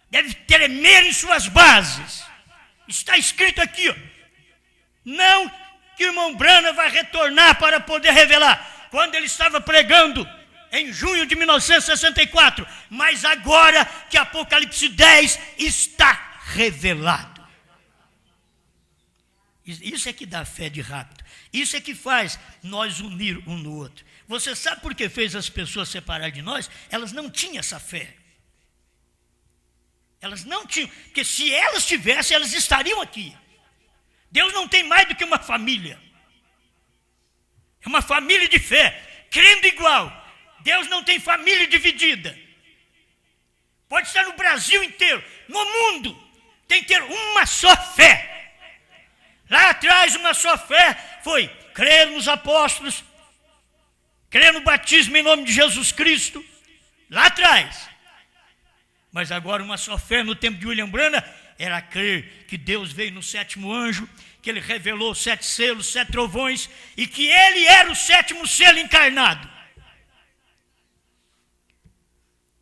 deve tremer em suas bases. Está escrito aqui, ó, não que o irmão Branham vai retornar para poder revelar, quando ele estava pregando em junho de 1964, mas agora que Apocalipse 10 está revelado. Isso é que dá fé de rápido. Isso é que faz nós unir um no outro. Você sabe por que fez as pessoas separar de nós? Elas não tinham essa fé. Elas não tinham, porque se elas tivessem, elas estariam aqui. Deus não tem mais do que uma família. É uma família de fé, crendo igual. Deus não tem família dividida. Pode estar no Brasil inteiro, no mundo, tem que ter uma só fé. Lá atrás, uma só fé foi crer nos apóstolos, crer no batismo em nome de Jesus Cristo, lá atrás. Mas agora uma só fé no tempo de William Branham era crer que Deus veio no 7º anjo, que ele revelou 7 selos, 7 trovões, e que ele era o 7º selo encarnado.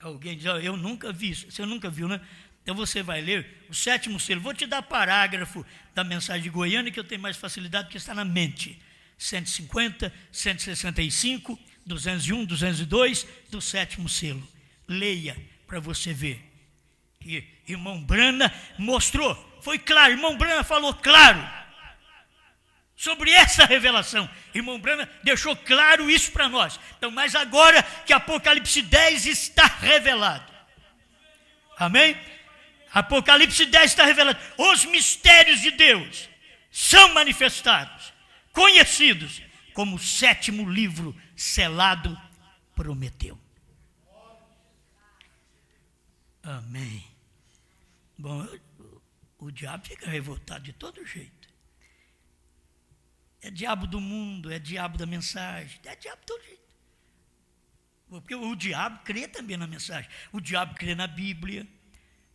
Alguém diz, eu nunca vi isso. Você nunca viu, né? Então você vai ler o 7º selo. Vou te dar parágrafo da mensagem de Goiânia, que eu tenho mais facilidade, porque está na mente. 150, 165, 201, 202, do 7º selo. Leia para você ver. E irmão Branham mostrou, foi claro, irmão Branham falou claro sobre essa revelação. Irmão Branham deixou claro isso para nós. Então, mas agora que Apocalipse 10 está revelado. Amém? Apocalipse 10 está revelado. Os mistérios de Deus são manifestados, conhecidos, como o 7º livro selado prometeu. Amém. Bom, o diabo fica revoltado de todo jeito. É diabo do mundo, é diabo da mensagem, é diabo de todo jeito. Porque o diabo crê também na mensagem. O diabo crê na Bíblia.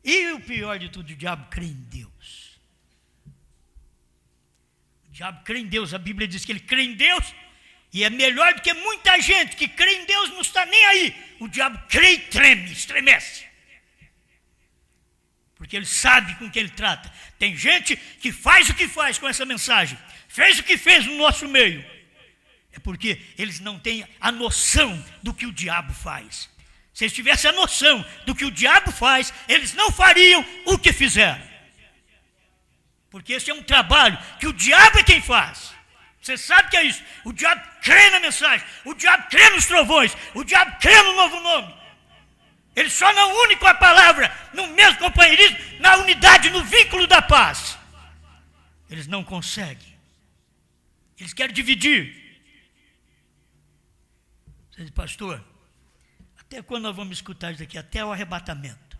E o pior de tudo, o diabo crê em Deus. O diabo crê em Deus. A Bíblia diz que ele crê em Deus. E é melhor do que muita gente que crê em Deus, não está nem aí. O diabo crê e treme, estremece. Porque ele sabe com quem ele trata. Tem gente que faz o que faz com essa mensagem. Fez o que fez no nosso meio. É porque eles não têm a noção do que o diabo faz. Se eles tivessem a noção do que o diabo faz, eles não fariam o que fizeram. Porque esse é um trabalho que o diabo é quem faz. Você sabe que é isso. O diabo crê na mensagem. O diabo crê nos trovões. O diabo crê no novo nome. Ele só não une com a palavra, no mesmo companheirismo, na unidade, no vínculo da paz. Eles não conseguem. Eles querem dividir. Você diz, pastor, até quando nós vamos escutar isso aqui? Até o arrebatamento.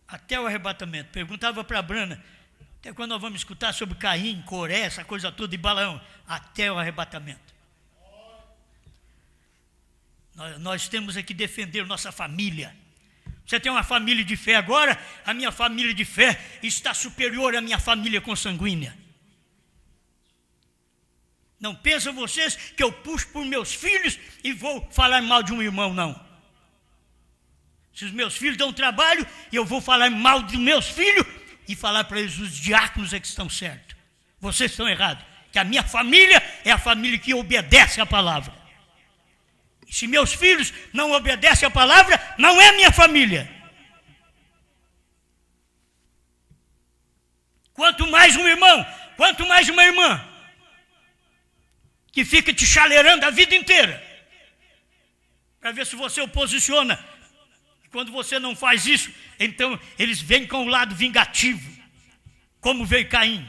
Até o arrebatamento. Perguntava para a Brana, até quando nós vamos escutar sobre Caim, Coré, essa coisa toda, e Balaão? Até o arrebatamento. Nós temos que defender nossa família. Você tem uma família de fé agora? A minha família de fé está superior à minha família consanguínea. Não pensam vocês que eu puxo por meus filhos e vou falar mal de um irmão, não. Se os meus filhos dão trabalho, eu vou falar mal dos meus filhos e falar para eles, os diáconos é que estão certos. Vocês estão errados. Que a minha família é a família que obedece à palavra. Se meus filhos não obedecem à palavra, não é minha família. Quanto mais um irmão, quanto mais uma irmã, que fica te chaleirando a vida inteira, para ver se você o posiciona. Quando você não faz isso, então eles vêm com o lado vingativo, como veio Caim.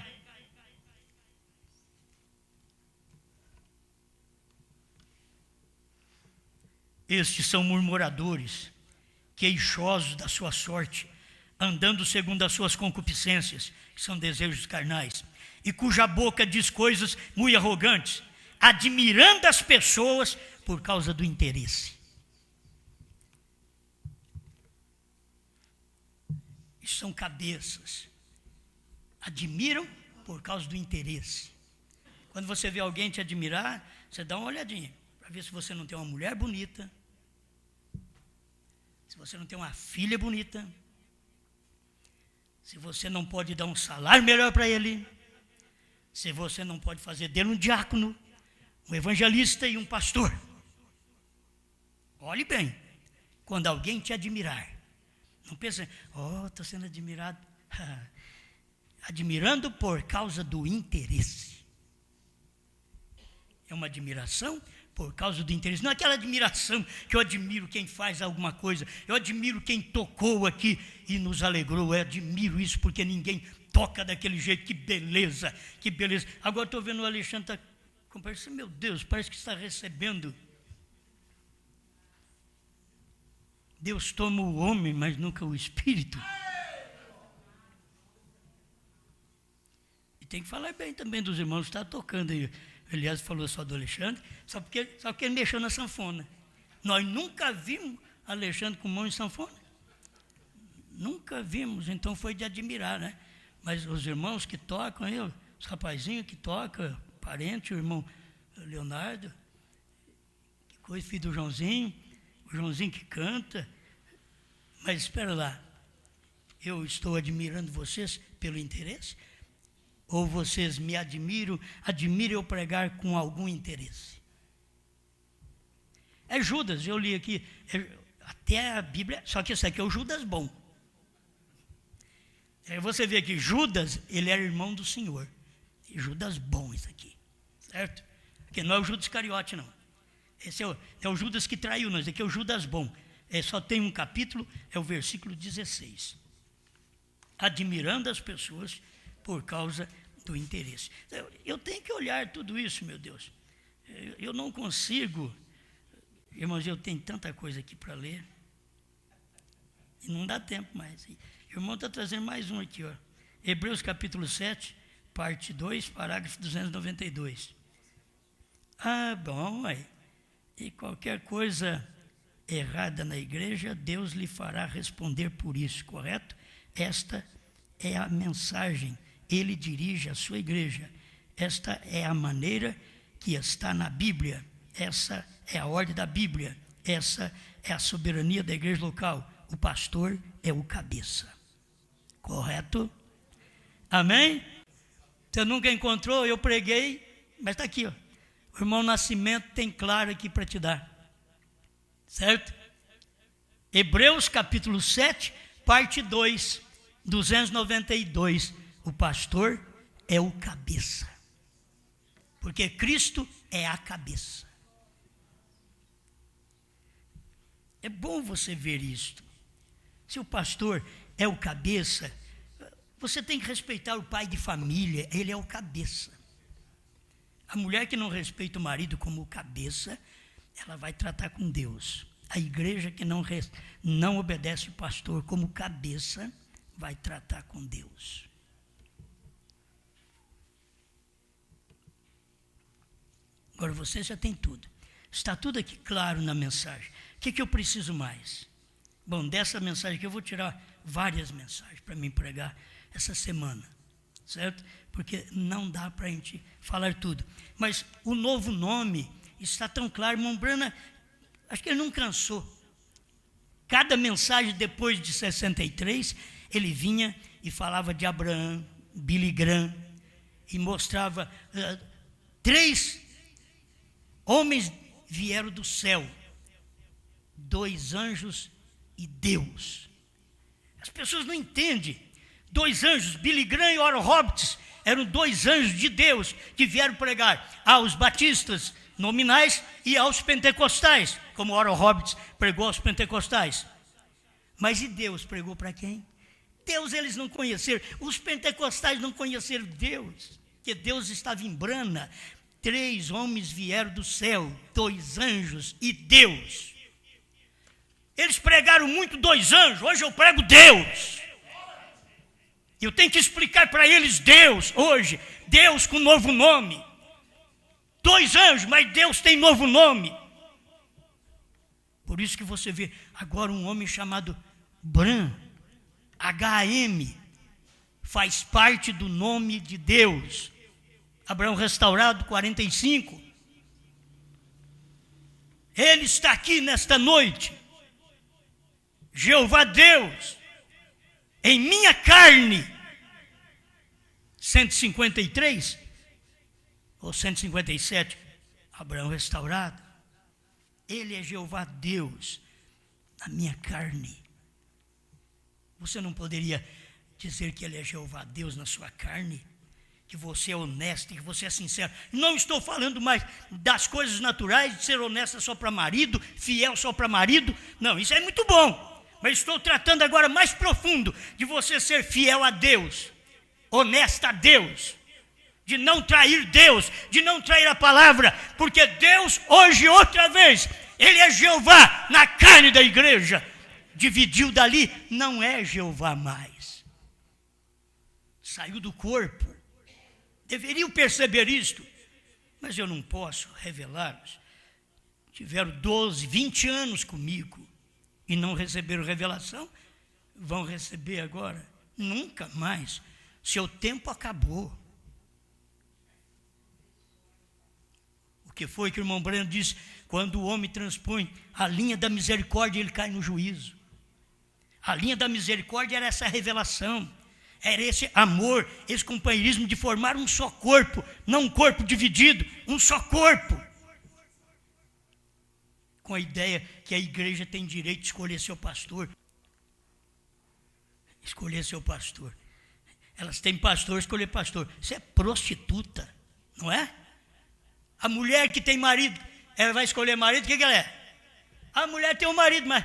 Estes são murmuradores, queixosos da sua sorte, andando segundo as suas concupiscências, que são desejos carnais, e cuja boca diz coisas muito arrogantes, admirando as pessoas por causa do interesse. Isso são cabeças. Admiram por causa do interesse. Quando você vê alguém te admirar, você dá uma olhadinha, para ver se você não tem uma mulher bonita, se você não tem uma filha bonita, se você não pode dar um salário melhor para ele, se você não pode fazer dele um diácono, um evangelista e um pastor. Olhe bem, quando alguém te admirar, não pense, estou sendo admirado. Admirando por causa do interesse. É uma admiração por causa do interesse. Não é aquela admiração que eu admiro quem faz alguma coisa. Eu admiro quem tocou aqui e nos alegrou. Eu admiro isso porque ninguém toca daquele jeito. Que beleza, que beleza. Agora estou vendo o Alexandre está compartilhando. Meu Deus, parece que está recebendo. Deus toma o homem, mas nunca o espírito. E tem que falar bem também dos irmãos que estão tocando aí. Aliás, falou só do Alexandre, só porque ele mexeu na sanfona. Nós nunca vimos Alexandre com mão em sanfona. Nunca vimos, então foi de admirar, né? Mas os irmãos que tocam aí, os rapazinhos que tocam, parente, o irmão Leonardo, que coisa, filho do Joãozinho, o Joãozinho que canta. Mas espera lá, eu estou admirando vocês pelo interesse? Ou vocês me admiram eu pregar com algum interesse? É Judas, eu li aqui, até a Bíblia, só que isso aqui é o Judas bom. Você vê aqui, Judas, ele era irmão do Senhor. E Judas bom isso aqui, certo? Porque não é o Judas Iscariote, não. Esse é o Judas que traiu nós, aqui é o Judas bom. Só tem um capítulo, é o versículo 16. Admirando as pessoas por causa do interesse. Eu tenho que olhar tudo isso, meu Deus. Eu não consigo, irmãos, eu tenho tanta coisa aqui para ler. E não dá tempo mais. O irmão está trazendo mais um aqui, ó. Hebreus capítulo 7, parte 2, parágrafo 292. Ah, bom, aí. E qualquer coisa errada na igreja, Deus lhe fará responder por isso, correto? Esta é a mensagem. Ele dirige a sua igreja. Esta é a maneira que está na Bíblia. Essa é a ordem da Bíblia. Essa é a soberania da igreja local. O pastor é o cabeça. Correto? Amém? Você nunca encontrou? Eu preguei, mas está aqui, ó. O irmão Nascimento tem claro aqui para te dar. Certo? Hebreus capítulo 7, parte 2, 292. O pastor é o cabeça. Porque Cristo é a cabeça. É bom você ver isto. Se o pastor é o cabeça, você tem que respeitar o pai de família, ele é o cabeça. A mulher que não respeita o marido como cabeça, ela vai tratar com Deus. A igreja que não obedece o pastor como cabeça, vai tratar com Deus. Agora você já tem tudo. Está tudo aqui claro na mensagem. O que eu preciso mais? Bom, dessa mensagem aqui eu vou tirar várias mensagens para mim pregar essa semana. Certo? Porque não dá para a gente falar tudo. Mas o novo nome está tão claro. Irmão Brana, acho que ele não cansou. Cada mensagem depois de 63, ele vinha e falava de Abraão, Billy Graham, e mostrava 3 homens vieram do céu, 2 anjos e Deus. As pessoas não entendem. 2 anjos, Billy Graham e Oral Roberts, eram 2 anjos de Deus que vieram pregar aos batistas nominais e aos pentecostais, como Oral Roberts pregou aos pentecostais. Mas e Deus pregou para quem? Deus eles não conheceram, os pentecostais não conheceram Deus, porque Deus estava em Brana. 3 homens vieram do céu, 2 anjos e Deus. Eles pregaram muito 2 anjos, hoje eu prego Deus. Eu tenho que explicar para eles Deus hoje, Deus com novo nome. 2 anjos, mas Deus tem novo nome. Por isso que você vê agora um homem chamado Bram, HM, faz parte do nome de Deus. Abraão restaurado, 45. Ele está aqui nesta noite. Jeová Deus, em minha carne. 153 ou 157, Abraão restaurado. Ele é Jeová Deus na minha carne. Você não poderia dizer que Ele é Jeová Deus na sua carne, que você é honesto, que você é sincero. Não estou falando mais das coisas naturais, de ser honesta só para marido, fiel só para marido. Não, isso é muito bom. Mas estou tratando agora mais profundo de você ser fiel a Deus, honesta a Deus, de não trair Deus, de não trair a palavra, porque Deus hoje outra vez, Ele é Jeová na carne da igreja. Dividiu dali, não é Jeová mais. Saiu do corpo. Deveriam perceber isto, mas eu não posso revelá-los. Tiveram 12, 20 anos comigo e não receberam revelação, vão receber agora? Nunca mais. Seu tempo acabou. O que foi que o irmão Breno disse? Quando o homem transpõe a linha da misericórdia, ele cai no juízo. A linha da misericórdia era essa revelação. Era esse amor, esse companheirismo de formar um só corpo, não um corpo dividido, um só corpo. Com a ideia que a igreja tem direito de escolher seu pastor. Escolher seu pastor. Elas têm pastor, escolher pastor. Isso é prostituta, não é? A mulher que tem marido, ela vai escolher marido, o que ela é? A mulher tem um marido, mas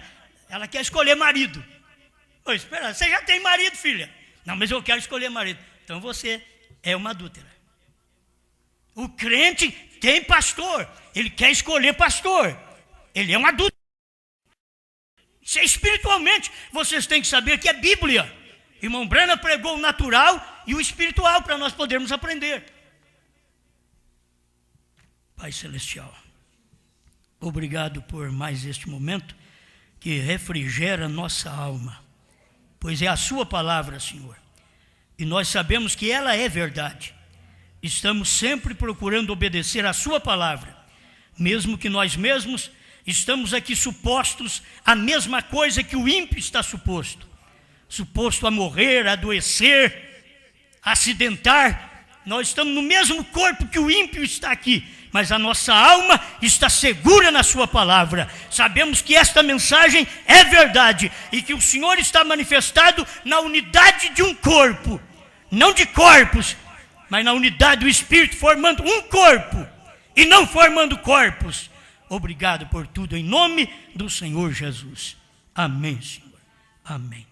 ela quer escolher marido. Ô, espera, você já tem marido, filha? Não, mas eu quero escolher marido. Então você é uma adúltera. O crente tem pastor. Ele quer escolher pastor. Ele é um adúltero. Isso é espiritualmente. Vocês têm que saber que é Bíblia. Irmão Brana pregou o natural e o espiritual para nós podermos aprender. Pai Celestial, obrigado por mais este momento que refrigera nossa alma. Pois é a sua palavra, Senhor, e nós sabemos que ela é verdade. Estamos sempre procurando obedecer a sua palavra, mesmo que nós mesmos estamos aqui supostos a mesma coisa que o ímpio está suposto a morrer, a adoecer, a acidentar. Nós estamos no mesmo corpo que o ímpio está aqui, mas a nossa alma está segura na sua palavra. Sabemos que esta mensagem é verdade e que o Senhor está manifestado na unidade de um corpo, não de corpos, mas na unidade do Espírito, formando um corpo e não formando corpos. Obrigado por tudo, em nome do Senhor Jesus. Amém, Senhor. Amém.